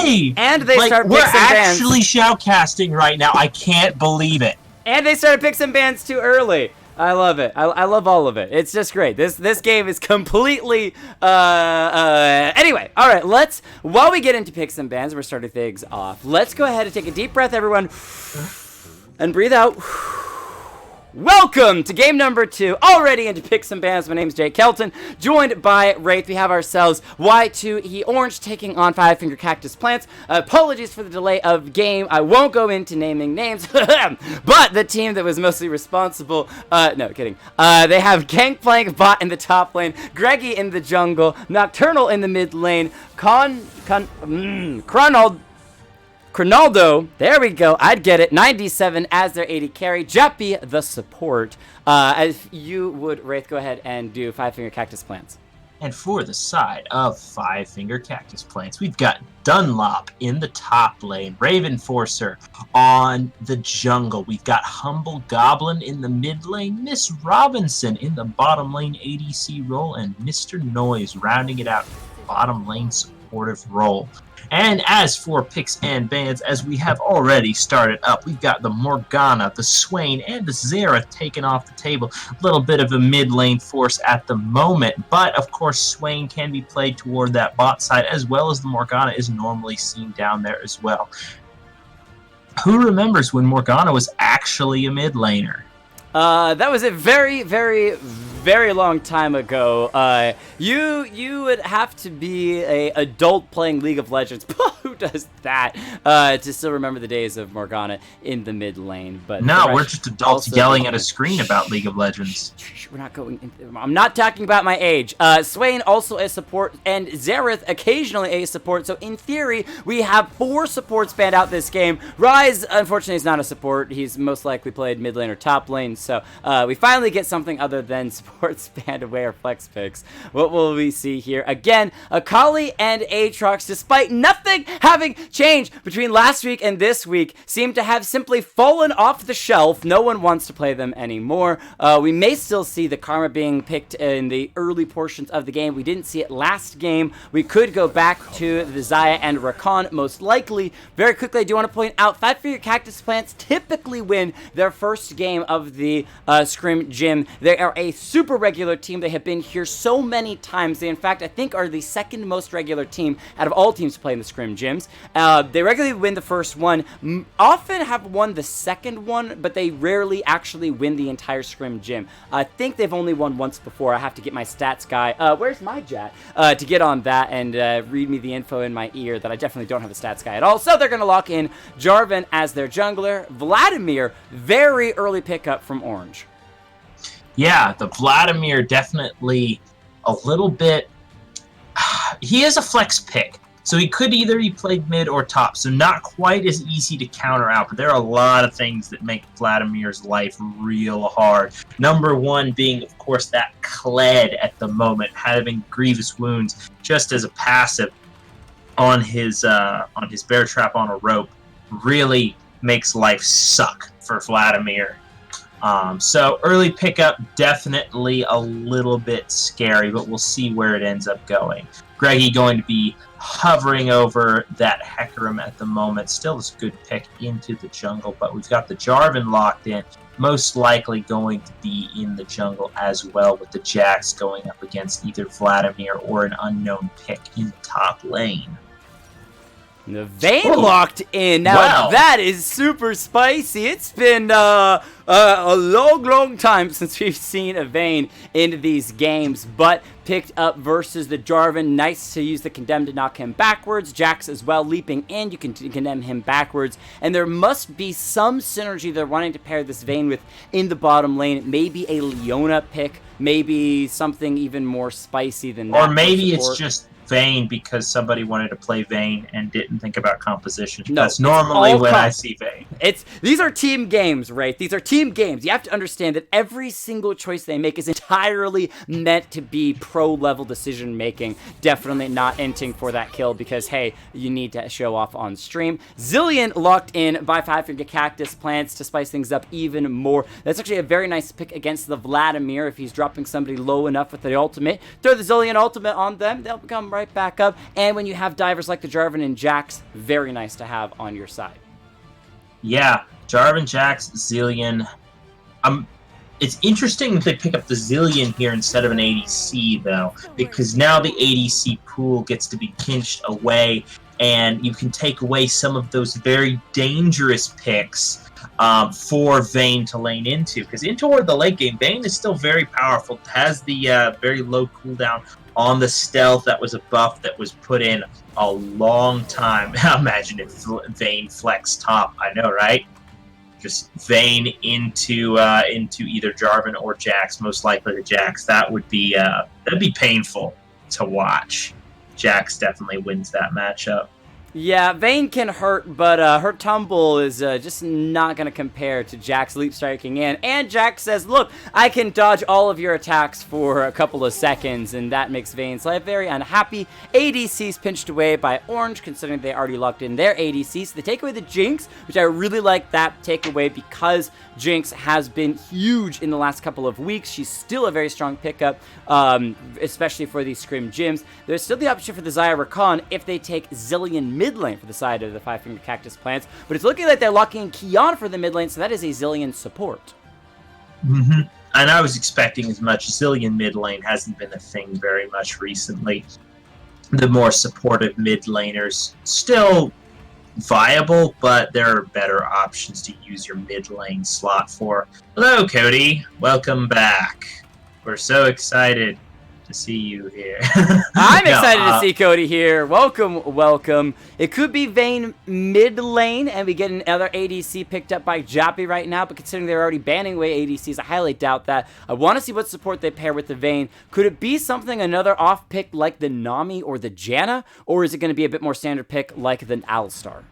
way! And they start we're picks and bans. actually shoutcasting right now. I can't believe it. And they started picks and bans too early. I love it. I love all of it. It's just great. This game is completely anyway, all right, while we get into picks and bans, we're starting things off. Let's go ahead and take a deep breath, everyone. And breathe out. Welcome to game number 2, already into picks and bans. My name's Jake Kelton, joined by Wraith. We have ourselves Y2E Orange taking on 5-Finger Cactus Plants. Apologies for the delay of game. I won't go into naming names, but the team that was mostly responsible, no, kidding. They have Gangplank Bot in the top lane, Greggy in the jungle, Nocturnal in the mid lane, Cronaldo, there we go, I'd get it, 97 as their AD carry, Jappy the support. If you would, Wraith, go ahead and do 5-Finger Cactus Plants. And for the side of 5-Finger Cactus Plants, we've got Dunlop in the top lane, Raven Forcer on the jungle. We've got Humble Goblin in the mid lane, Miss Robinson in the bottom lane ADC role, and Mr. Noise rounding it out bottom lane supportive role. And as for picks and bans, as we have already started up, we've got the Morgana, the Swain, and the Xerath taken off the table. A little bit of a mid lane force at the moment, but of course Swain can be played toward that bot side, as well as the Morgana is normally seen down there as well. Who remembers when Morgana was actually a mid laner? That was a very, very, very long time ago. You would have to be a adult playing League of Legends. Who does that? To still remember the days of Morgana in the mid lane. But no, we're just adults yelling at a screen about League of Legends. We're not going. I'm not talking about my age. Swain also a support, and Xerath occasionally a support. So in theory, we have 4 supports banned out this game. Ryze, unfortunately, is not a support. He's most likely played mid lane or top lane. So we finally get something other than sports band away or flex picks. What will we see here? Again, Akali and Aatrox, despite nothing having changed between last week and this week, seem to have simply fallen off the shelf. No one wants to play them anymore. We may still see the Karma being picked in the early portions of the game. We didn't see it last game. We could go back to the Xayah and Rakan most likely. Very quickly, I do want to point out 5-Finger Cactus Plants typically win their first game of the Scrim Gym. They are a super regular team. They have been here so many times. They, in fact, I think are the second most regular team out of all teams to play in the Scrim Gyms. They regularly win the first one, often have won the second one, but they rarely actually win the entire Scrim Gym. I think they've only won once before. I have to get my stats guy. Where's my Jat? To get on that and read me the info in my ear that I definitely don't have a stats guy at all. So they're going to lock in Jarvan as their jungler. Vladimir, very early pickup from Orange. Yeah, the Vladimir definitely a little bit. He is a flex pick, so he could either be played mid or top, so not quite as easy to counter out, but there are a lot of things that make Vladimir's life real hard. Number one being, of course, that Kled at the moment, having grievous wounds just as a passive on his bear trap on a rope really makes life suck for Vladimir. So early pickup, definitely a little bit scary, but we'll see where it ends up going. Greggy going to be hovering over that Hecarim at the moment. Still is a good pick into the jungle, but we've got the Jarvan locked in. Most likely going to be in the jungle as well, with the Jax going up against either Vladimir or an unknown pick in the top lane. The Vayne locked in. Now, wow. That is super spicy. It's been a long time since we've seen a Vayne in these games, but picked up versus the Jarvan. Nice to use the Condemn to knock him backwards. Jax as well, leaping in. You can condemn him backwards. And there must be some synergy they're wanting to pair this Vayne with in the bottom lane. Maybe a Leona pick. Maybe something even more spicy than that. Or maybe it's just Vayne because somebody wanted to play Vayne and didn't think about composition. No, that's normally when I see Vayne. These are team games, right? These are team games. You have to understand that every single choice they make is entirely meant to be pro-level decision making. Definitely not inting for that kill because, hey, you need to show off on stream. Zillion locked in by 5-Finger Cactus Plants to spice things up even more. That's actually a very nice pick against the Vladimir if he's dropping somebody low enough with the ultimate. Throw the Zillion ultimate on them, they'll become right back up. And when you have divers like the Jarvan and Jax, very nice to have on your side. Yeah, Jarvan, Jax, Zillion. It's interesting that they pick up the Zillion here instead of an ADC, though, because now the ADC pool gets to be pinched away, and you can take away some of those very dangerous picks for Vayne to lane into. Because toward the late game, Vayne is still very powerful. It has the very low cooldown on the stealth. That was a buff that was put in a long time. Imagine if Vayne flex top. I know, right? Just Vayne into either Jarvan or Jax, most likely the Jax. That would be that'd be painful to watch. Jax definitely wins that matchup. Yeah, Vayne can hurt, but her tumble is just not going to compare to Jax leap striking in. And Jax says, look, I can dodge all of your attacks for a couple of seconds, and that makes Vayne's life very unhappy. ADC's pinched away by Orange, considering they already locked in their ADC. So they take away the Jinx, which I really like that takeaway because Jinx has been huge in the last couple of weeks. She's still a very strong pickup, especially for these Scrim gyms. There's still the option for the Xayah Rakan if they take Zillion mid lane for the side of the 5-finger cactus plants, but it's looking like they're locking in Kiana for the mid lane, so that is a Zillion support. Mm-hmm. And I was expecting as much. Zillion mid lane hasn't been a thing very much recently. The more supportive mid laners still viable, but there are better options to use your mid lane slot for. Hello, Cody. Welcome back. We're so excited to see you here. I'm excited to see Cody here. Welcome, welcome. It could be Vayne mid lane, and we get another ADC picked up by Jappy right now, but considering they're already banning away ADCs, I highly doubt that. I want to see what support they pair with the Vayne. Could it be something, another off pick like the Nami or the Janna, or is it going to be a bit more standard pick like the Alistar?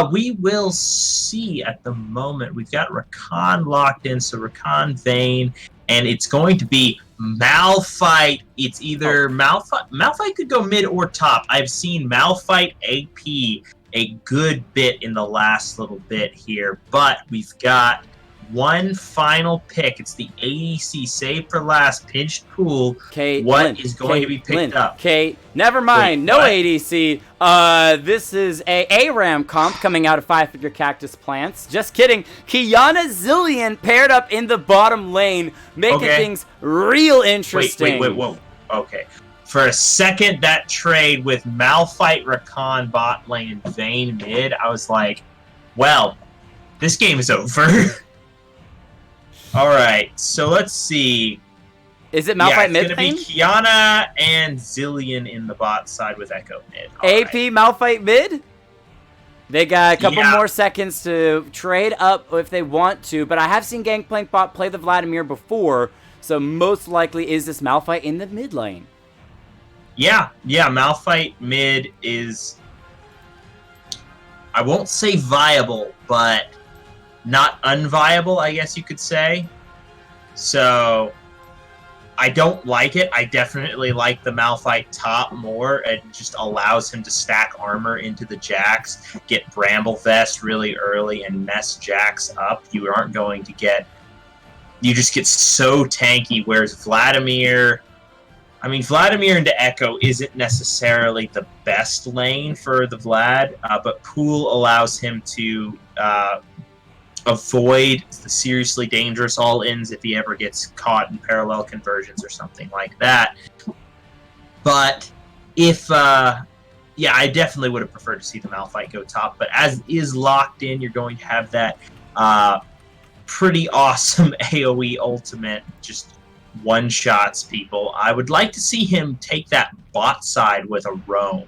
We will see at the moment. We've got Rakan locked in, so Rakan, Vayne, and it's going to be Malphite. It's either Malphite could go mid or top. I've seen Malphite AP a good bit in the last little bit here, but we've got one final pick. It's the ADC save for last pinched pool. What is going to be picked up? Okay, never mind. Wait, no what? ADC. This is a ARAM comp coming out of 5-figure cactus plants. Just kidding. Kiana Zillion paired up in the bottom lane, making things real interesting. Wait, whoa. Okay. For a second, that trade with Malphite, Rakan bot lane, and Vayne mid, I was like, well, this game is over. All right, so let's see. Is it Malphite mid? It's going to be Kiana and Zillion in the bot side with Echo mid. AP Malphite mid? They got a couple more seconds to trade up if they want to, but I have seen Gangplank bot play the Vladimir before, so most likely is this Malphite in the mid lane. Yeah, Malphite mid is, I won't say viable, but not unviable, I guess you could say. So I don't like it. I definitely like the Malphite top more. It just allows him to stack armor into the Jax, get Bramble Vest really early, and mess Jax up. You aren't going to get... You just get so tanky, whereas Vladimir... I mean, Vladimir into Echo isn't necessarily the best lane for the Vlad, but Pool allows him to avoid the seriously dangerous all-ins if he ever gets caught in parallel conversions or something like that. But if, I definitely would have preferred to see the Malphite go top, but as is locked in, you're going to have that pretty awesome AoE ultimate, just one-shots people. I would like to see him take that bot side with a roam.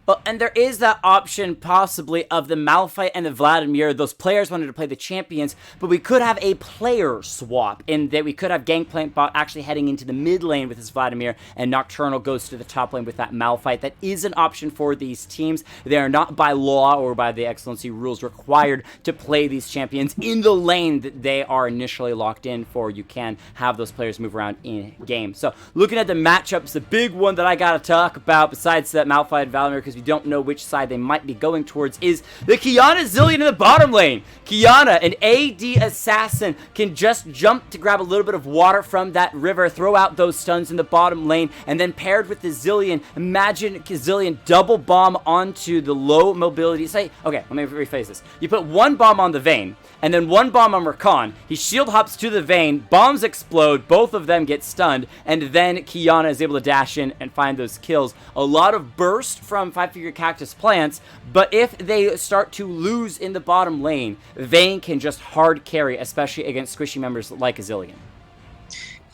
Well, and there is that option possibly of the Malphite and the Vladimir. Those players wanted to play the champions, but we could have a player swap in that we could have Gangplank bot actually heading into the mid lane with his Vladimir, and Nocturnal goes to the top lane with that Malphite. That is an option for these teams. They are not by law or by the Excellency rules required to play these champions in the lane that they are initially locked in for. You can have those players move around in game. So looking at the matchups, the big one that I gotta talk about besides that Malphite and Vladimir, because you don't know which side they might be going towards, is the Qiyana Zilean in the bottom lane. Qiyana, an AD assassin, can just jump to grab a little bit of water from that river, throw out those stuns in the bottom lane, and then paired with the Zilean, imagine Zilean double bomb onto the low mobility. Okay, let me rephrase this. You put one bomb on the Vayne, and then one bomb on Rakan. He shield hops to the Vayne, bombs explode, both of them get stunned, and then Qiyana is able to dash in and find those kills. A lot of burst from 5-Finger Cactus plants, but if they start to lose in the bottom lane, Vayne can just hard carry, especially against squishy members like Zilean.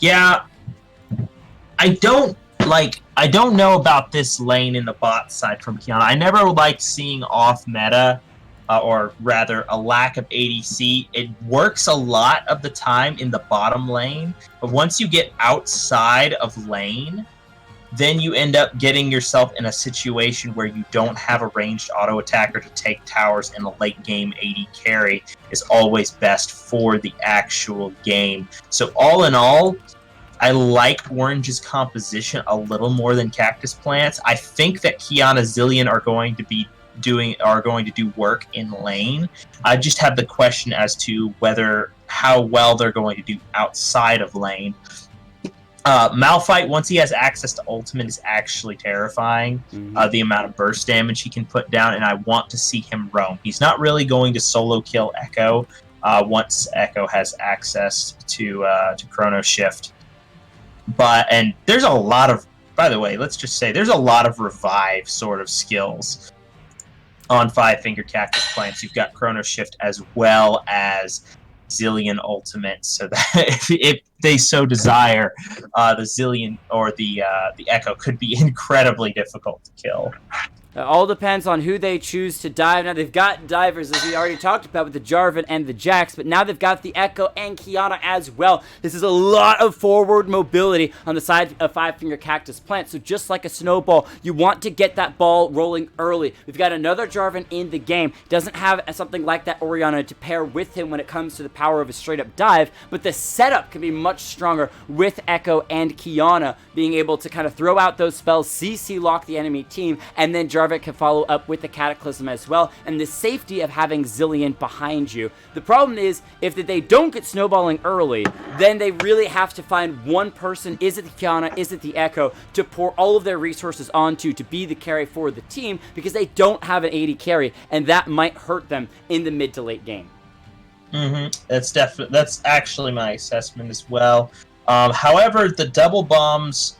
Yeah, I don't know about this lane in the bot side from Qiyana. I never liked seeing off meta, or rather a lack of ADC. It works a lot of the time in the bottom lane, but once you get outside of lane, then you end up getting yourself in a situation where you don't have a ranged auto attacker to take towers, and the late game AD carry is always best for the actual game. So all in all, I like Orange's composition a little more than Cactus Plants. I think that Qiyana Zilean are going to do work in lane. I just have the question as to how well they're going to do outside of lane. Malphite, once he has access to ultimate, is actually terrifying. The amount of burst damage he can put down, and I want to see him roam. He's not really going to solo kill Echo once Echo has access to Chrono Shift. And there's a lot of, by the way, let's just say there's a lot of revive sort of skills on 5-Finger Cactus Plants. You've got Chrono Shift as well as Zilean ultimate, so that if they so desire, the Zilean or the Echo could be incredibly difficult to kill. It all depends on who they choose to dive. Now, they've got divers, as we already talked about, with the Jarvan and the Jax, but now they've got the Echo and Qiyana as well. This is a lot of forward mobility on the side of 5-Finger Cactus Plant, so just like a snowball, you want to get that ball rolling early. We've got another Jarvan in the game. Doesn't have something like that Orianna to pair with him when it comes to the power of a straight-up dive, but the setup can be much stronger with Echo and Qiyana being able to kind of throw out those spells, CC lock the enemy team, and then Jarvan can follow up with the Cataclysm as well, and the safety of having Zilean behind you. The problem is, if they don't get snowballing early, then they really have to find one person, is it the Qiyana, is it the Echo, to pour all of their resources onto to be the carry for the team, because they don't have an AD carry, and that might hurt them in the mid to late game. That's actually my assessment as well. However, the double bombs,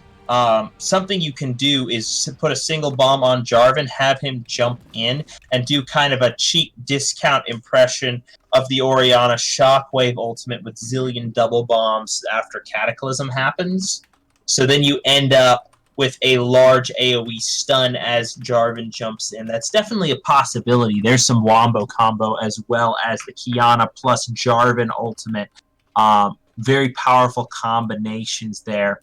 something you can do is put a single bomb on Jarvan, have him jump in, and do kind of a cheap discount impression of the Orianna Shockwave ultimate with Zilean double bombs after Cataclysm happens. So then you end up with a large AoE stun as Jarvan jumps in. That's definitely a possibility. There's some Wombo combo as well as the Qiyana plus Jarvan ultimate. Very powerful combinations there.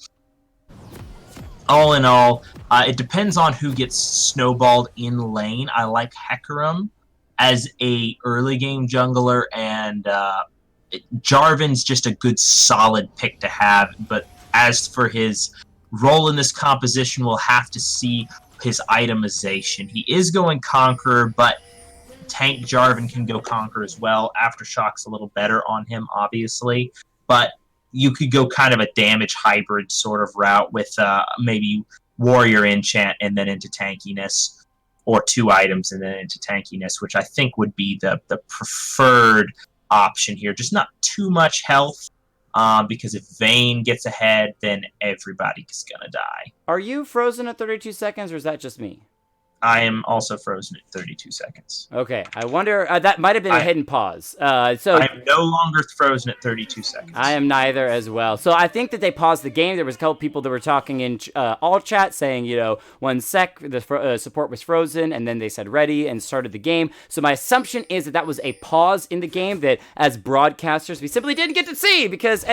All in all, it depends on who gets snowballed in lane. I like Hecarim as a early game jungler, and Jarvan's just a good solid pick to have. But as for his role in this composition, we'll have to see his itemization. He is going Conqueror, but tank Jarvan can go Conqueror as well. Aftershock's a little better on him, obviously, but you could go kind of a damage hybrid sort of route with maybe Warrior Enchant and then into tankiness, or 2 items and then into tankiness, which I think would be the preferred option here. Just not too much health, because if Vayne gets ahead, then everybody's going to die. Are you frozen at 32 seconds, or is that just me? I am also frozen at 32 seconds. Okay, I wonder, that might have been a hidden pause. So I am no longer frozen at 32 seconds. I am neither as well. So I think that they paused the game. There was a couple people that were talking in all chat saying, 1 sec, the support was frozen, and then they said ready and started the game. So my assumption is that was a pause in the game that, as broadcasters, we simply didn't get to see, because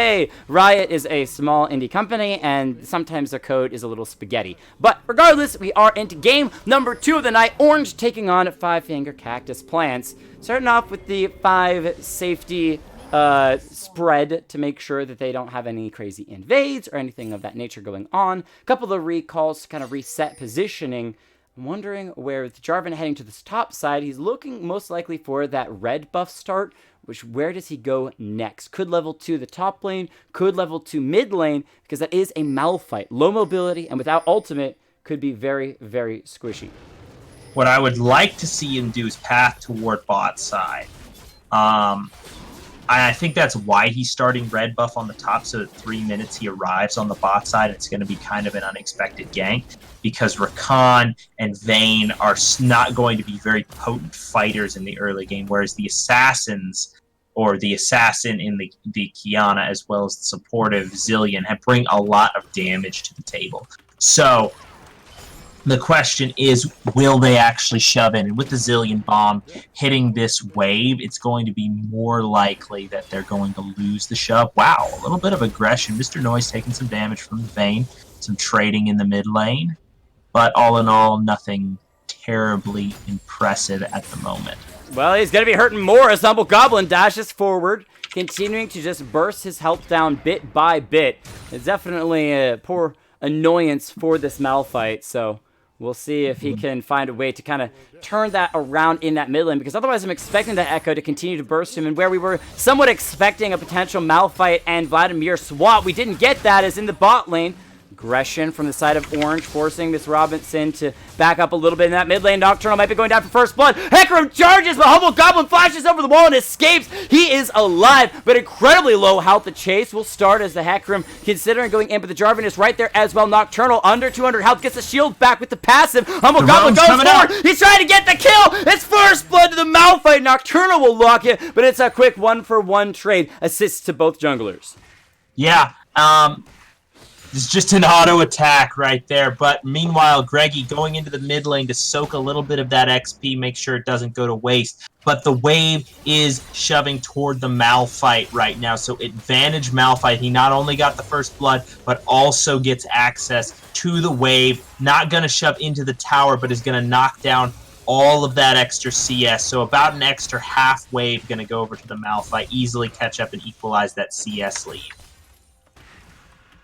Riot is a small indie company, and sometimes their code is a little spaghetti. But regardless, we are into game number 2 of the night. Orange taking on 5-Finger Cactus Plants. Starting off with the 5 safety spread to make sure that they don't have any crazy invades or anything of that nature going on. A couple of recalls to kind of reset positioning. I'm wondering where with Jarvan heading to this top side, he's looking most likely for that red buff start, which where does he go next? Could level 2 the top lane, could level 2 mid lane, because that is a Malphite. Low mobility, and without ultimate, could be very, very squishy. What I would like to see him do is path toward bot side. I think that's why he's starting red buff on the top, so at 3 minutes he arrives on the bot side. It's going to be kind of an unexpected gank, because Rakan and Vayne are not going to be very potent fighters in the early game, whereas the assassins, or the assassin in the Kiana, as well as the supportive Zillion, bring a lot of damage to the table. So the question is, will they actually shove in? And with the Zillion bomb hitting this wave, it's going to be more likely that they're going to lose the shove. Wow, a little bit of aggression. Mr. Noise taking some damage from Vayne, some trading in the mid lane. But all in all, nothing terribly impressive at the moment. Well, he's going to be hurting more as Humble Goblin dashes forward, continuing to just burst his health down bit by bit. It's definitely a poor annoyance for this Malphite, so we'll see if he can find a way to kind of turn that around in that mid lane, because otherwise I'm expecting the Echo to continue to burst him, and where we were somewhat expecting a potential Malphite and Vladimir swap, we didn't get that as in the bot lane. Aggression from the side of Orange, forcing Miss Robinson to back up a little bit in that mid lane. Nocturnal might be going down for first blood. Hecarim charges, but Humble Goblin flashes over the wall and escapes. He is alive, but incredibly low health. The chase will start as the Hecarim considering going in, but the Jarvan is right there as well. Nocturnal under 200 health, gets the shield back with the passive. Humble Goblin goes forward. He's trying to get the kill. It's first blood to the Malphite. Nocturnal will lock it, but it's a quick 1-for-1 trade. Assists to both junglers. Yeah, it's just an auto attack right there. But meanwhile, Greggy going into the mid lane to soak a little bit of that XP, make sure it doesn't go to waste. But the wave is shoving toward the Malphite right now. So advantage Malphite. He not only got the first blood, but also gets access to the wave. Not going to shove into the tower, but is going to knock down all of that extra CS. So about an extra half wave going to go over to the Malphite, easily catch up and equalize that CS lead.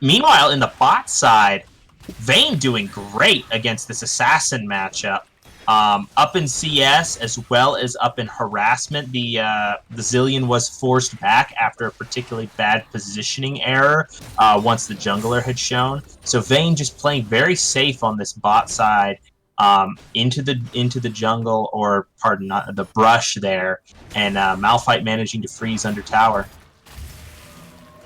Meanwhile, in the bot side, Vayne doing great against this assassin matchup. Up in CS as well as up in harassment, the Zillion was forced back after a particularly bad positioning error once the jungler had shown. So Vayne just playing very safe on this bot side, into the jungle, or pardon, not the brush there, and Malphite managing to freeze under tower.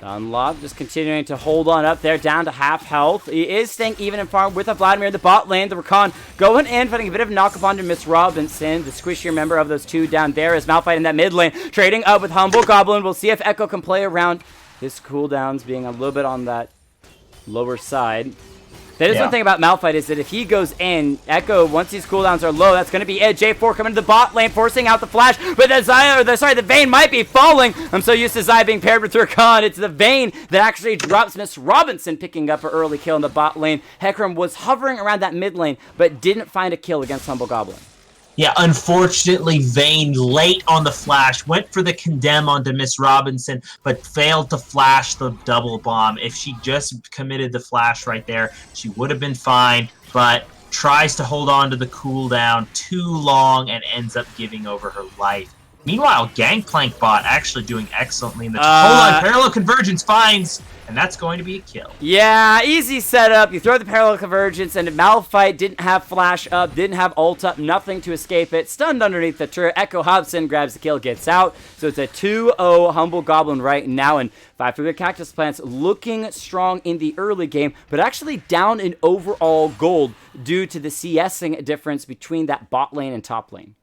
Dunlop just continuing to hold on up there, down to half health. He is staying even in farm with a Vladimir in the bot lane. The Rakan going in, putting a bit of knock-up onto Miss Robinson, the squishier member of those two down there, as Malphite in that mid lane, trading up with Humble Goblin. We'll see if Echo can play around his cooldowns being a little bit on that lower side. That is one thing about Malphite, is that if he goes in, Echo, once these cooldowns are low, that's going to be it. J4 coming to the bot lane, forcing out the flash, but the Vayne might be falling. I'm so used to Zai being paired with Rakan. It's the Vayne that actually drops Miss Robinson, picking up an early kill in the bot lane. Hecarim was hovering around that mid lane, but didn't find a kill against Humble Goblin. Yeah, unfortunately, Vayne, late on the flash, went for the condemn onto Miss Robinson, but failed to flash the double bomb. If she just committed the flash right there, she would have been fine, but tries to hold on to the cooldown too long and ends up giving over her life. Meanwhile, Gangplank bot actually doing excellently in the... hold on, parallel convergence finds... and that's going to be a kill. Yeah, easy setup. You throw the parallel convergence, and Malphite didn't have flash up, didn't have ult up, nothing to escape it. Stunned underneath the turret. Echo Hobson grabs the kill, gets out. So it's a 2-0 Humble Goblin right now, and 5 Cactus Plants looking strong in the early game, but actually down in overall gold due to the CSing difference between that bot lane and top lane.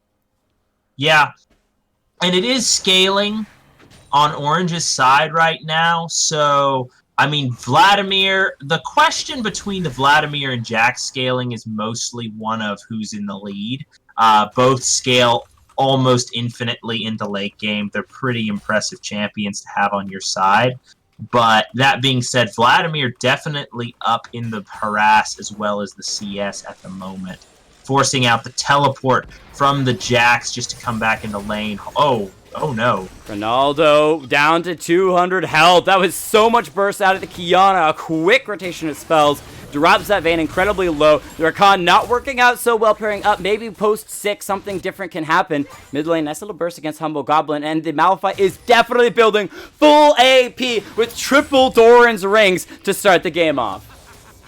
Yeah, and it is scaling on Orange's side right now, so, I mean, Vladimir, the question between the Vladimir and Jack scaling is mostly one of who's in the lead. Both scale almost infinitely into late game. They're pretty impressive champions to have on your side. But that being said, Vladimir definitely up in the harass as well as the CS at the moment, forcing out the teleport from the Jacks just to come back into lane. Oh no. Ronaldo down to 200 health. That was so much burst out of the Kiana. A quick rotation of spells. drops that Vayne incredibly low. The Rakan not working out so well pairing up. Maybe post 6, something different can happen. Mid lane, nice little burst against Humble Goblin, and the Malphite is definitely building full AP with triple Doran's rings to start the game off.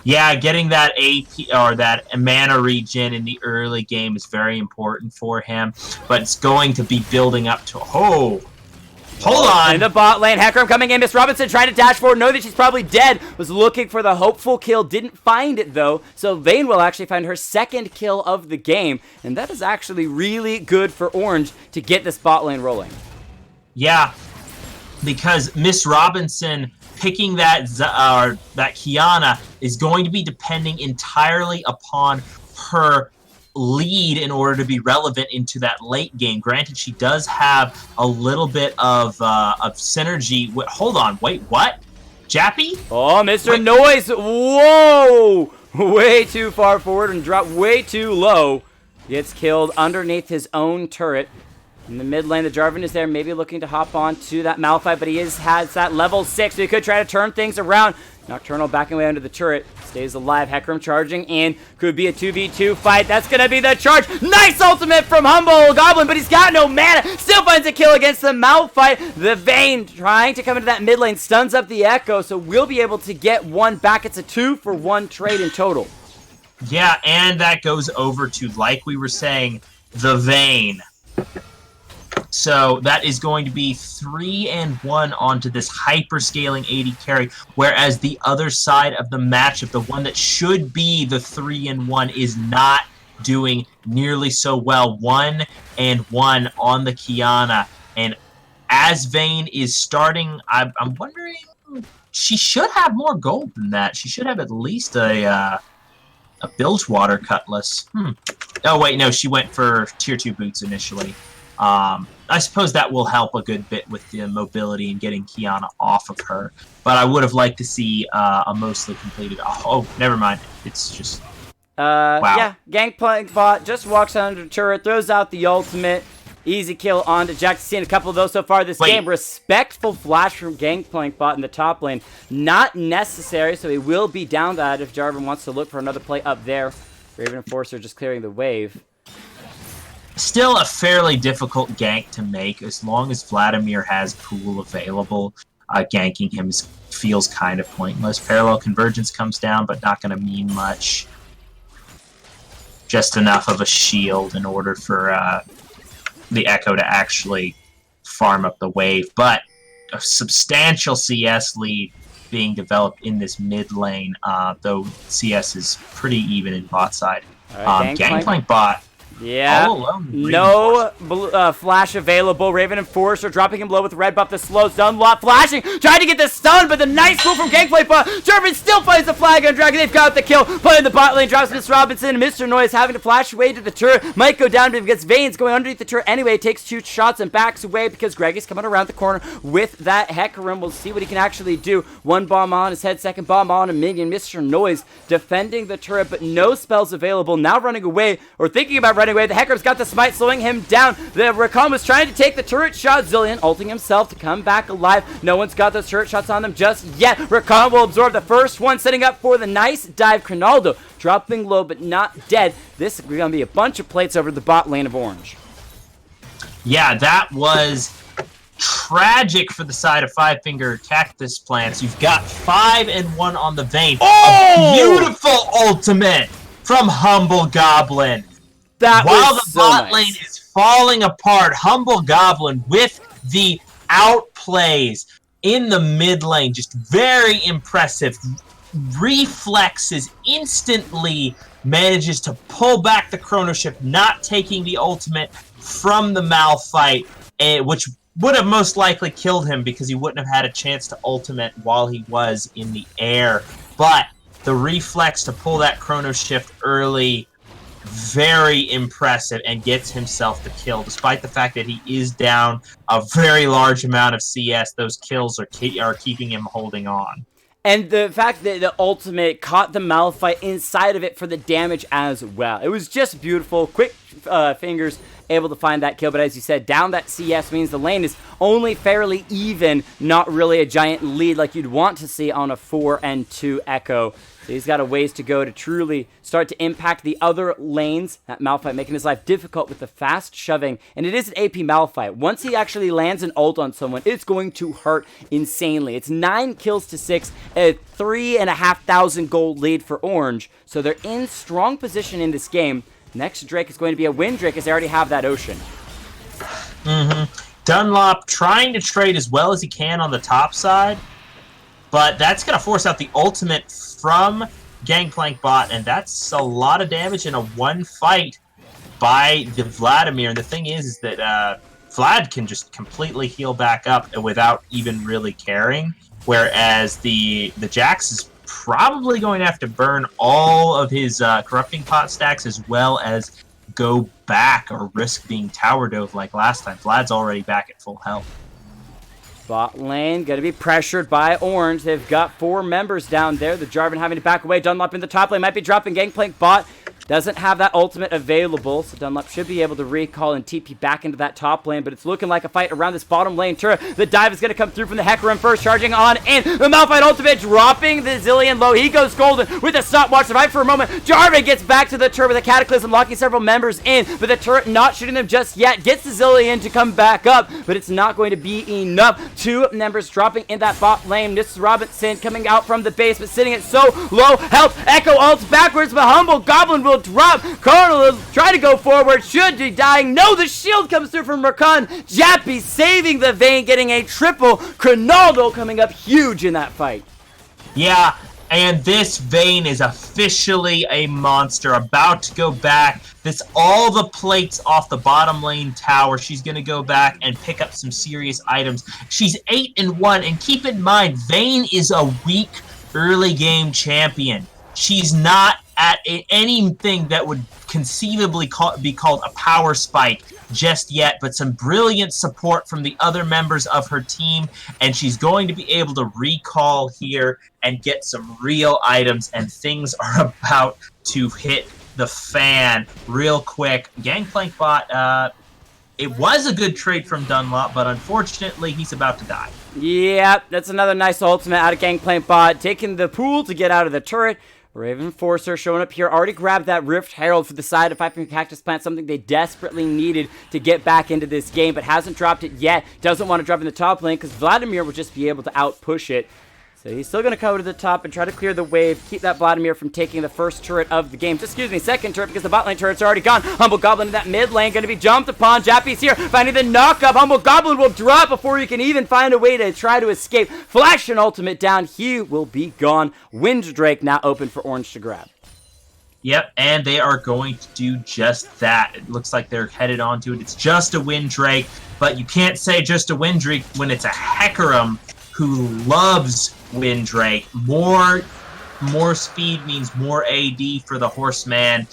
Yeah, getting that AP or that mana regen in the early game is very important for him, but it's going to be building up to hold on. In the bot lane, Hecarim coming in. Miss Robinson trying to dash forward, know that she's probably dead. Was looking for the hopeful kill, didn't find it though. So Vayne will actually find her second kill of the game, and that is actually really good for Orange to get this bot lane rolling. Yeah, because Miss Robinson picking that Kiana is going to be depending entirely upon her lead in order to be relevant into that late game. Granted, she does have a little bit of synergy. Hold on, wait, what? Jappy? Oh, Mr. Noise! Whoa! Way too far forward and dropped way too low. Gets killed underneath his own turret. In the mid lane, the Jarvan is there, maybe looking to hop on to that Malphite, but he has that level 6, so he could try to turn things around. Nocturnal backing away under the turret, stays alive. Hecarim charging in, could be a 2v2 fight. That's going to be the charge. Nice ultimate from Humble Goblin, but he's got no mana. Still finds a kill against the Malphite. The Vayne trying to come into that mid lane, stuns up the Echo, so we'll be able to get one back. It's a 2-for-1 trade in total. Yeah, and that goes over to, like we were saying, the Vayne. So that is going to be 3-1 onto this hyper-scaling AD carry, whereas the other side of the matchup, the one that should be the 3-1, is not doing nearly so well. 1-1 on the Kiana. And as Vayne is starting, I'm wondering, she should have more gold than that. She should have at least a Bilgewater Cutlass. Oh, wait, no, she went for Tier 2 boots initially. I suppose that will help a good bit with the mobility and getting Kiana off of her. But I would have liked to see a mostly completed... Oh, never mind. It's just... wow. Yeah, Gangplank bot just walks under the turret, throws out the ultimate. Easy kill onto Jack. Seen a couple of those so far this game. Respectful flash from Gangplank bot in the top lane. Not necessary, so he will be down that if Jarvan wants to look for another play up there. Raven Enforcer just clearing the wave. Still a fairly difficult gank to make. As long as Vladimir has pool available, ganking him feels kind of pointless. Parallel Convergence comes down, but not going to mean much. Just enough of a shield in order for the Echo to actually farm up the wave. But a substantial CS lead being developed in this mid lane, though CS is pretty even in bot side. Right, Gangplank bot. Yeah, no flash available. Raven Enforcer dropping him low with the red buff. The slow stun lot flashing, trying to get the stun, but the nice move from Gangplank bot. Jarvan still finds the flag on Dragon. They've got the kill. Playing the bot lane, drops Miss Robinson. Mr. Noise having to flash away to the turret. Might go down because Vayne's going underneath the turret anyway. Takes 2 shots and backs away because Greg is coming around the corner with that Hecarim. We'll see what he can actually do. 1 bomb on his head, 2nd bomb on a minion. Mr. Noise defending the turret, but no spells available. Now running away, or thinking about running away. The Hecarim's got the smite, slowing him down. The Rakan was trying to take the turret shot. Zillion ulting himself to come back alive. No one's got those turret shots on them just yet. Rakan will absorb the first one, setting up for the nice dive. Cronaldo dropping low, but not dead. This is going to be a bunch of plates over the bot lane of Orange. Yeah, that was tragic for the side of Five Finger Cactus Plants. You've got 5-1 on the Vayne. Oh! A beautiful ultimate from Humble Goblin. While the bot lane is falling apart, Humble Goblin with the outplays in the mid lane, just very impressive. Reflexes, instantly manages to pull back the Chrono Shift, not taking the ultimate from the Malphite, which would have most likely killed him because he wouldn't have had a chance to ultimate while he was in the air. But the reflex to pull that Chrono Shift early, very impressive, and gets himself the kill. Despite the fact that he is down a very large amount of CS, those kills are keeping him holding on. And the fact that the ultimate caught the Malphite inside of it for the damage as well. It was just beautiful. Quick fingers able to find that kill. But as you said, down that CS means the lane is only fairly even, not really a giant lead like you'd want to see on a 4-2 Echo. So he's got a ways to go to truly start to impact the other lanes. That Malphite making his life difficult with the fast shoving. And it is an AP Malphite. Once he actually lands an ult on someone, it's going to hurt insanely. It's 9 kills to 6, a 3,500 gold lead for Orange. So they're in strong position in this game. Next Drake is going to be a win Drake, as they already have that Ocean. Dunlop trying to trade as well as he can on the top side, but that's going to force out the ultimate from Gangplank Bot, and that's a lot of damage in a one fight by the Vladimir. And the thing is that Vlad can just completely heal back up without even really caring, whereas the Jax is probably going to have to burn all of his Corrupting Pot stacks as well as go back or risk being tower dove like last time. Vlad's already back at full health. Bot lane going to be pressured by Orange. They've got 4 members down there. The Jarvan having to back away. Dunlop in the top lane might be dropping. Gangplank Bot doesn't have that ultimate available, so Dunlop should be able to recall and TP back into that top lane, but it's looking like a fight around this bottom lane turret. The dive is going to come through from the Hecarim first, charging on in. The Malphite ultimate dropping the Zilean low. He goes golden with a stopwatch. Survive for a moment. Jarvan gets back to the turret with a Cataclysm, locking several members in, but the turret not shooting them just yet. Gets the Zilean to come back up, but it's not going to be enough. 2 members dropping in that bot lane. This is Robinson coming out from the base, but sitting at so low health. Echo ults backwards, but Humble Goblin will drop. Cardinal will try to go forward, should be dying. No, the shield comes through from Rakan. Jappy saving the Vayne, getting a triple. Cronaldo coming up huge in that fight. Yeah, and this Vayne is officially a monster, about to go back. This all the plates off the bottom lane tower. She's going to go back and pick up some serious items. She's 8-1, and keep in mind, Vayne is a weak early game champion. She's not at anything that would conceivably be called a power spike just yet, but some brilliant support from the other members of her team, and she's going to be able to recall here and get some real items, and things are about to hit the fan real quick. Gangplank Bot, it was a good trade from Dunlop, but unfortunately he's about to die. Yeah, that's another nice ultimate out of Gangplank Bot, taking the pool to get out of the turret. Raven Forcer showing up here, already grabbed that Rift Herald for the side of 5 Cactus Plant, something they desperately needed to get back into this game, but hasn't dropped it yet. Doesn't want to drop in the top lane because Vladimir will just be able to outpush it. So he's still going to go to the top and try to clear the wave, keep that Vladimir from taking the first turret of the game. Excuse me, second turret, because the bot lane turret's already gone. Humble Goblin in that mid lane, going to be jumped upon. Jappy's here, finding the knock-up. Humble Goblin will drop before he can even find a way to try to escape. Flash an ultimate down. He will be gone. Wind Drake now open for Orange to grab. Yep, and they are going to do just that. It looks like they're headed onto it. It's just a Wind Drake, but you can't say just a Wind Drake when it's a Hecarim who loves Wind Drake. More speed means more AD for the Horseman,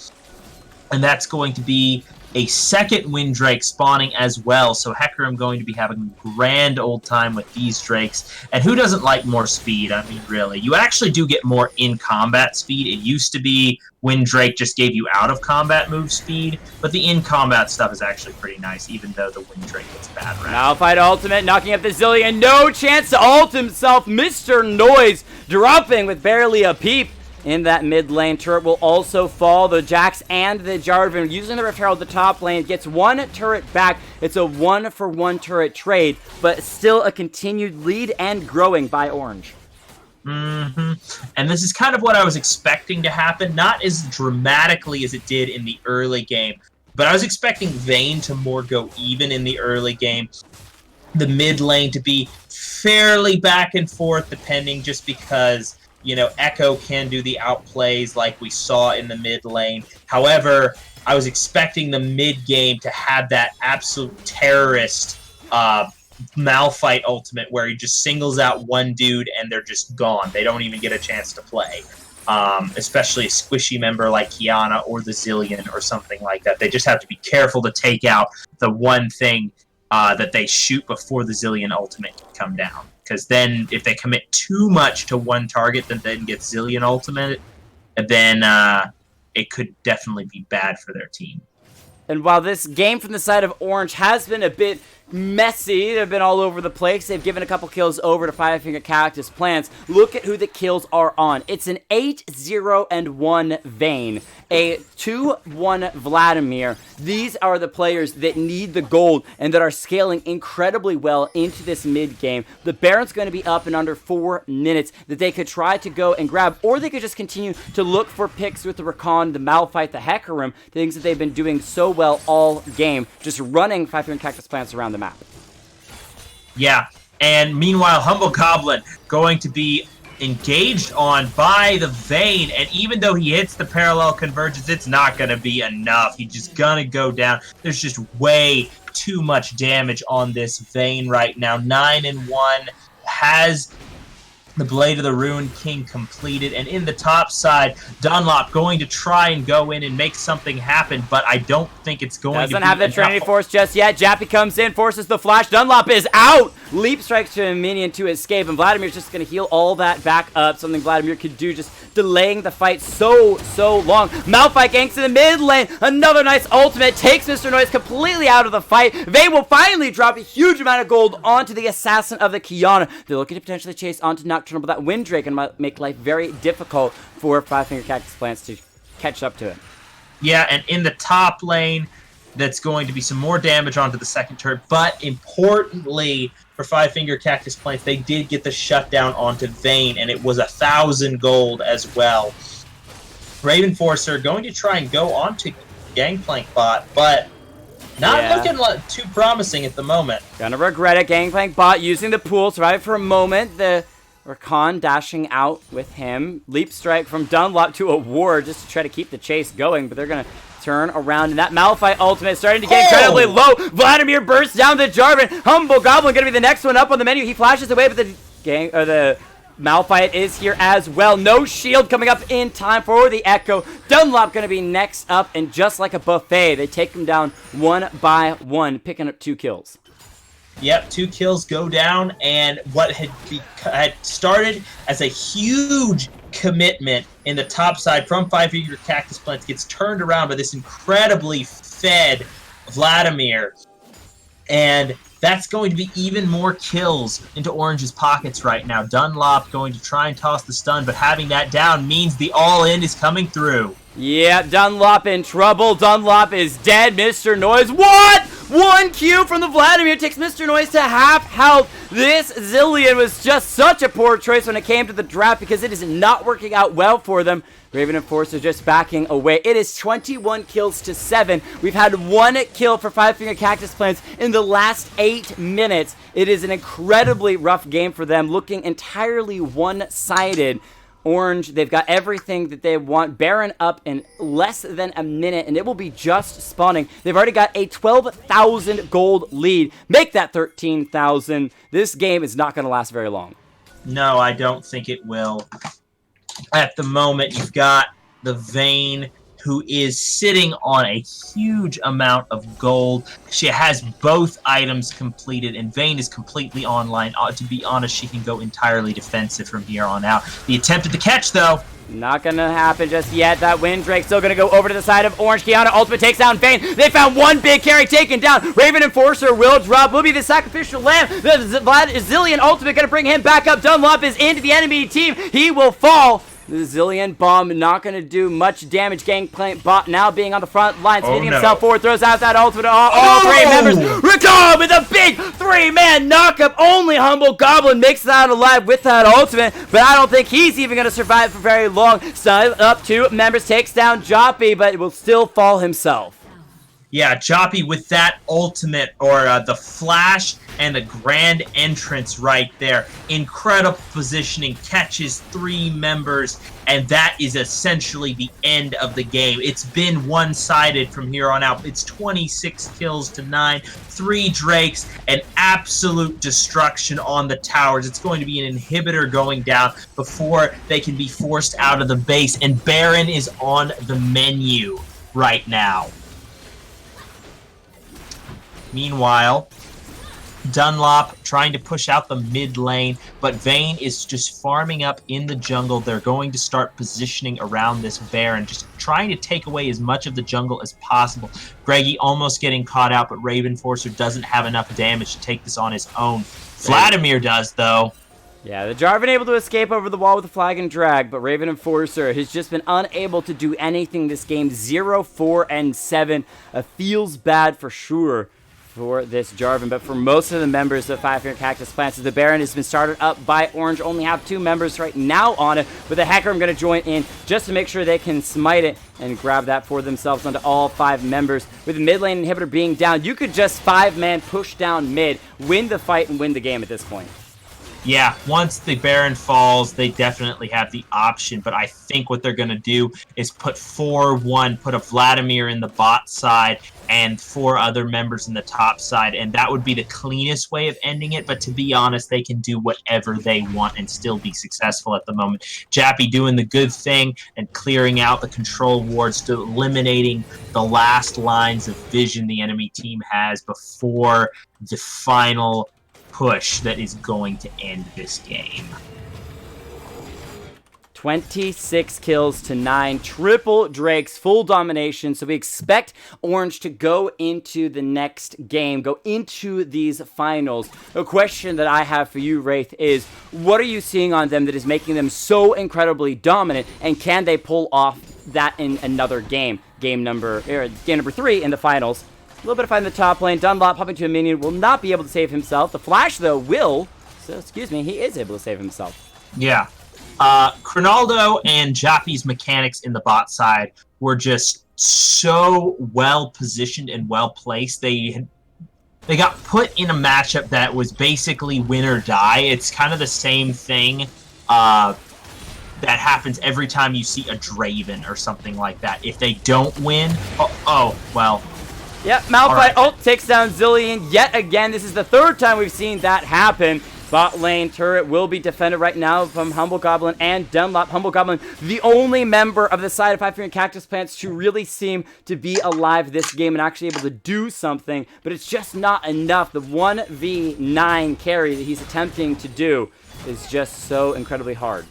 and that's going to be a second Wind Drake spawning as well. So Hecarim going to be having a grand old time with these Drakes. And who doesn't like more speed? I mean, really. You actually do get more in-combat speed. It used to be Wind Drake just gave you out-of-combat move speed, but the in-combat stuff is actually pretty nice, even though the Wind Drake gets bad rap. Malphite ultimate, knocking up the Zilean. No chance to ult himself. Mr. Noise dropping with barely a peep. In that mid lane, turret will also fall. The Jax and the Jarvan using the Rift Herald at the top lane gets 1 turret back. It's a 1-for-1 turret trade, but still a continued lead and growing by Orange. And this is kind of what I was expecting to happen, not as dramatically as it did in the early game, but I was expecting Vayne to more go even in the early game. The mid lane to be fairly back and forth, depending, just because, you know, Echo can do the outplays like we saw in the mid lane. However, I was expecting the mid game to have that absolute terrorist Malphite ultimate where he just singles out one dude and they're just gone. They don't even get a chance to play. Especially a squishy member like Kiana or the Zilean or something like that. They just have to be careful to take out the one thing that they shoot before the Zilean ultimate can come down. Because then if they commit too much to one target that then gets Zilean ultimate, then it could definitely be bad for their team. And while this game from the side of Orange has been a bit messy. They've been all over the place. They've given a couple kills over to Five Finger Cactus Plants. Look at who the kills are on. It's an 8-0-1 Vayne, a 2-1 Vladimir. These are the players that need the gold and that are scaling incredibly well into this mid game. The Baron's going to be up in under 4 minutes that they could try to go and grab, or they could just continue to look for picks with the Rakan, the Malphite, the Hecarim, things that they've been doing so well all game, just running Five Finger Cactus Plants around the map. Yeah, and meanwhile, Humble Goblin going to be engaged on by the Vayne, and even though he hits the parallel convergence, it's not going to be enough. He's just going to go down. There's just way too much damage on this Vayne right now. 9-1 has the Blade of the Ruined King completed, and in the top side, Dunlop going to try and go in and make something happen, but I don't think it's going to be Doesn't have the enough. Trinity Force just yet. Jappy comes in, forces the flash. Dunlop is out! Leap strikes to a minion to escape, and Vladimir's just going to heal all that back up, something Vladimir could do, just delaying the fight so long. Malphite ganks in the mid lane. Another nice ultimate takes Mr. Noise completely out of the fight. They will finally drop a huge amount of gold onto the Assassin of the Kiana. They're looking to potentially chase onto Nocturnal, but that Windrake and might make life very difficult for Five Finger Cactus Plants to catch up to it. Yeah, and in the top lane, that's going to be some more damage onto the second turret, but importantly for Five Finger Cactus Plants, they did get the shutdown onto Vayne, and it was 1,000 gold as well. Raven Forcer going to try and go onto Gangplank bot, but not looking too promising at the moment. Gonna regret it. Gangplank bot using the pool, survive for a moment. The Rakan dashing out with him. Leap strike from Dunlop to a ward just to try to keep the chase going, but they're gonna turn around, and that Malphite ultimate is starting to get incredibly low. Vladimir bursts down the Jarvan. Humble Goblin gonna be the next one up on the menu. He flashes away, but the Malphite is here as well. No shield coming up in time for the Echo. Dunlop gonna be next up, and just like a buffet, they take him down one by one, picking up 2 kills. Yep, 2 kills go down, and what had started as a huge commitment in the top side from Five Finger Cactus Plants gets turned around by this incredibly fed Vladimir. And that's going to be even more kills into Orange's pockets right now. Dunlop going to try and toss the stun, but having that down means the all-in is coming through. Yeah, Dunlop in trouble. Dunlop is dead. Mr. Noise, what? 1 Q from the Vladimir takes Mr. Noise to half health. This Zilean was just such a poor choice when it came to the draft because it is not working out well for them. Raven and Force are just backing away. It is 21 kills to 7. We've had 1 kill for Five Finger Cactus Plants in the last 8 minutes. It is an incredibly rough game for them, looking entirely one-sided. Orange, they've got everything that they want. Baron up in less than a minute, and it will be just spawning. They've already got a 12,000 gold lead. Make that 13,000. This game is not going to last very long. No, I don't think it will. At the moment, you've got the Vayne, who is sitting on a huge amount of gold. She has both items completed, and Vayne is completely online. To be honest, she can go entirely defensive from here on out. The attempt at the catch, though. Not gonna happen just yet. That Windrake still gonna go over to the side of Orange. Kiana ultimate takes down Vayne. They found 1 big carry taken down. Raven Enforcer will drop. Will be the sacrificial lamb. The Zilean ultimate gonna bring him back up. Dunlop is into the enemy team. He will fall. The Zilean bomb not going to do much damage. Gangplank bot now being on the front lines, hitting himself forward, throws out that ultimate. All 3 members. Rakan with a big 3-man knockup. Only Humble Goblin makes it out alive with that ultimate, but I don't think he's even going to survive for very long. Stun up 2 members, takes down Joppy, but will still fall himself. Yeah, Joppy with that ultimate, or the flash and the grand entrance right there. Incredible positioning, catches 3 members, and that is essentially the end of the game. It's been one-sided from here on out. It's 26 kills to 9, 3 Drakes, and absolute destruction on the towers. It's going to be an inhibitor going down before they can be forced out of the base, and Baron is on the menu right now. Meanwhile, Dunlop trying to push out the mid lane, but Vayne is just farming up in the jungle. They're going to start positioning around this Baron, just trying to take away as much of the jungle as possible. Greggy almost getting caught out, but Raven Forcer doesn't have enough damage to take this on his own. Vladimir does, though. Yeah, the Jarvan able to escape over the wall with a flag and drag, but Raven Enforcer has just been unable to do anything this game. 0, 4, and 7. Feels bad for sure for this Jarvan, but for most of the members of 5 Cactus Plants, the Baron has been started up by Orange. Only have 2 members right now on it, but the Hacker I'm going to join in just to make sure they can smite it and grab that for themselves onto all 5 members. With the mid lane inhibitor being down, you could just 5-man push down mid, win the fight, and win the game at this point. Yeah, once the Baron falls, they definitely have the option, but I think what they're going to do is put 4-1, put a Vladimir in the bot side, and 4 other members in the top side, and that would be the cleanest way of ending it, but to be honest, they can do whatever they want and still be successful at the moment. Jappy doing the good thing and clearing out the control wards, to eliminating the last lines of vision the enemy team has before the final push that is going to end this game. 26 kills to 9, triple Drakes, full domination. So we expect Orange to go into the next game, go into these finals. The question that I have for you, Wraith, is what are you seeing on them that is making them so incredibly dominant, and can they pull off that in another game? Game number 3 in the finals. A little bit of fight in the top lane. Dunlop hopping to a minion will not be able to save himself. The Flash, though, will. So, excuse me, he is able to save himself. Yeah. Cronaldo and Jappy's mechanics in the bot side were just so well positioned and well placed. They got put in a matchup that was basically win or die. It's kind of the same thing that happens every time you see a Draven or something like that. If they don't win, well. Yep, Malphite right. ult takes down Zilean yet again. This is the 3rd time we've seen that happen. Bot lane turret will be defended right now from Humble Goblin and Dunlop. Humble Goblin, the only member of the side of 5 Cactus Plants to really seem to be alive this game and actually able to do something, but it's just not enough. The 1v9 carry that he's attempting to do is just so incredibly hard.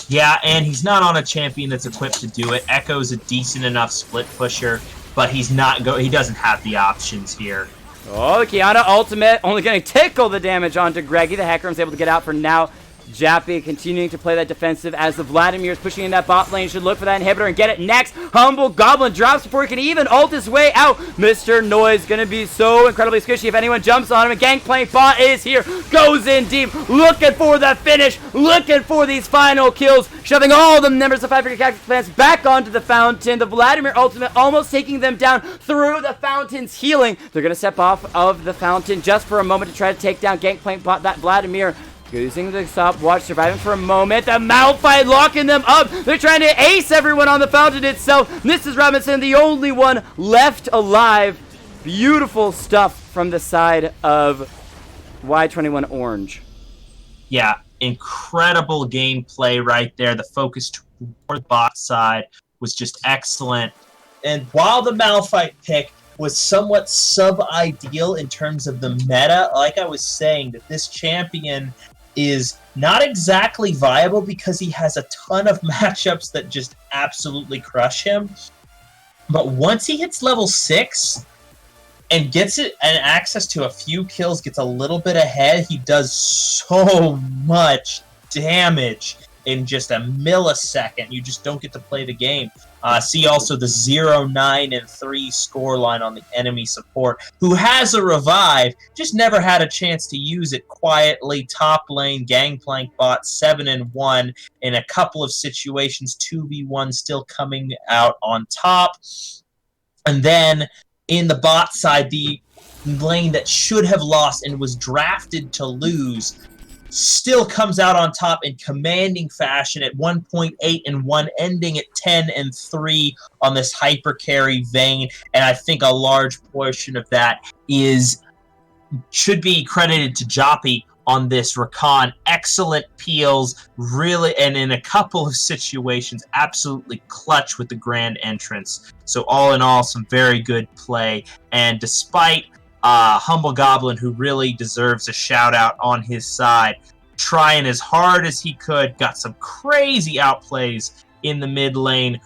Yeah, and he's not on a champion that's equipped to do it. Echo's a decent enough split pusher, but he doesn't have the options here. Oh, the Kiana ultimate only going to tickle the damage onto Greggy. The Hackerum's able to get out for now. Jappy continuing to play that defensive as the Vladimir is pushing in that bot lane. Should look for that inhibitor and get it next. Humble Goblin drops before he can even ult his way out. Mr. Noise going to be so incredibly squishy if anyone jumps on him. And Gangplank bot is here. Goes in deep. Looking for the finish. Looking for these final kills. Shoving all the members of 5 Cactus Plants back onto the fountain. The Vladimir ultimate almost taking them down through the fountain's healing. They're going to step off of the fountain just for a moment to try to take down Gangplank bot. That Vladimir using the stopwatch, surviving for a moment. The Malphite locking them up. They're trying to ace everyone on the fountain itself. This is Robinson, the only one left alive. Beautiful stuff from the side of Y21 Orange. Yeah, incredible gameplay right there. The focus toward the bot side was just excellent. And while the Malphite pick was somewhat sub-ideal in terms of the meta, like I was saying, that this champion is not exactly viable because he has a ton of matchups that just absolutely crush him. But once he hits level 6 and gets it and access to a few kills, gets a little bit ahead, he does so much damage in just a millisecond. You just don't get to play the game. See also the 0, 9, and 3 scoreline on the enemy support, who has a revive, just never had a chance to use it quietly. Top lane, Gangplank bot, 7 and 1 in a couple of situations, 2v1 still coming out on top. And then in the bot side, the lane that should have lost and was drafted to lose still comes out on top in commanding fashion at 1.8 and 1, ending at 10 and 3 on this hyper carry Vayne. And I think a large portion of that should be credited to Jappy on this Rakan. Excellent peels, really, and in a couple of situations, absolutely clutch with the grand entrance. So all in all, some very good play. And despite Humble Goblin, who really deserves a shout out on his side, trying as hard as he could, got some crazy outplays in the mid lane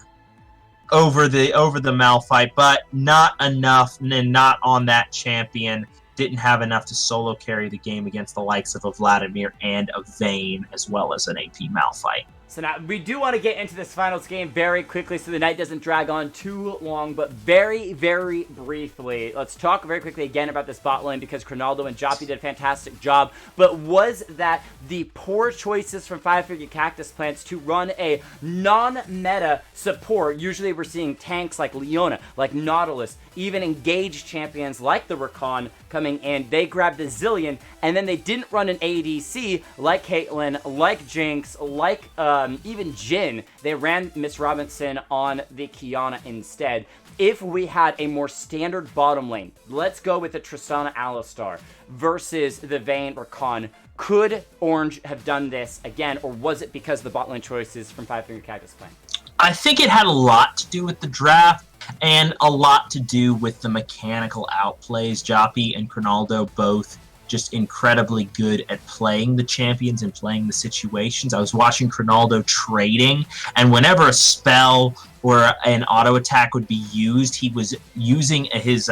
over the Malphite, but not enough, and not on that champion. Didn't have enough to solo carry the game against the likes of a Vladimir and a Vayne, as well as an AP Malphite. So now, we do want to get into this finals game very quickly so the night doesn't drag on too long, but very, very briefly, let's talk very quickly again about this bot lane because Cronaldo and Joppy did a fantastic job, but was that the poor choices from 5-Figure Cactus Plants to run a non-meta support? Usually we're seeing tanks like Leona, like Nautilus, even engaged champions like the Rakan coming in. They grabbed a Zillion, and then they didn't run an ADC like Caitlyn, like Jinx, like even Jhin. They ran Miss Robinson on the Kiana instead. If we had a more standard bottom lane, let's go with the Tristana Alistar versus the Vayne Rakan, could Orange have done this again, or was it because of the bot lane choices from 5-Figure Cactus Plant? I think it had a lot to do with the draft and a lot to do with the mechanical outplays. Joppy and Cronaldo both just incredibly good at playing the champions and playing the situations. I was watching Cronaldo trading, and whenever a spell or an auto attack would be used, he was using his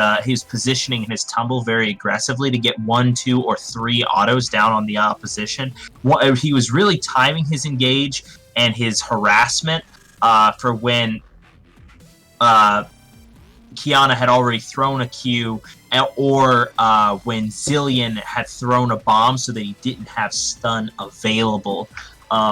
positioning and his tumble very aggressively to get 1, 2, or 3 autos down on the opposition. He was really timing his engage and his harassment for when Kiana had already thrown a Q, or when Zillion had thrown a bomb so that he didn't have stun available.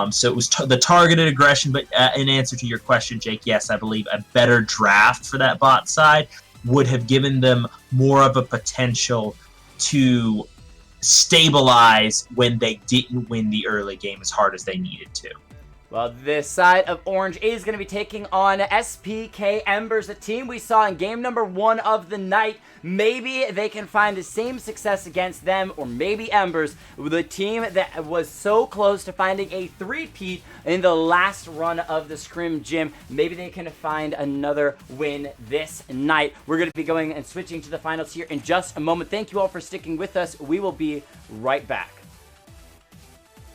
So it was the targeted aggression, but in answer to your question, Jake, yes, I believe a better draft for that bot side would have given them more of a potential to stabilize when they didn't win the early game as hard as they needed to. Well, this side of Orange is going to be taking on SPK Embers, a team we saw in game number 1 of the night. Maybe they can find the same success against them, or maybe Embers, the team that was so close to finding a three-peat in the last run of the Scrim Gym. Maybe they can find another win this night. We're going to be going and switching to the finals here in just a moment. Thank you all for sticking with us. We will be right back.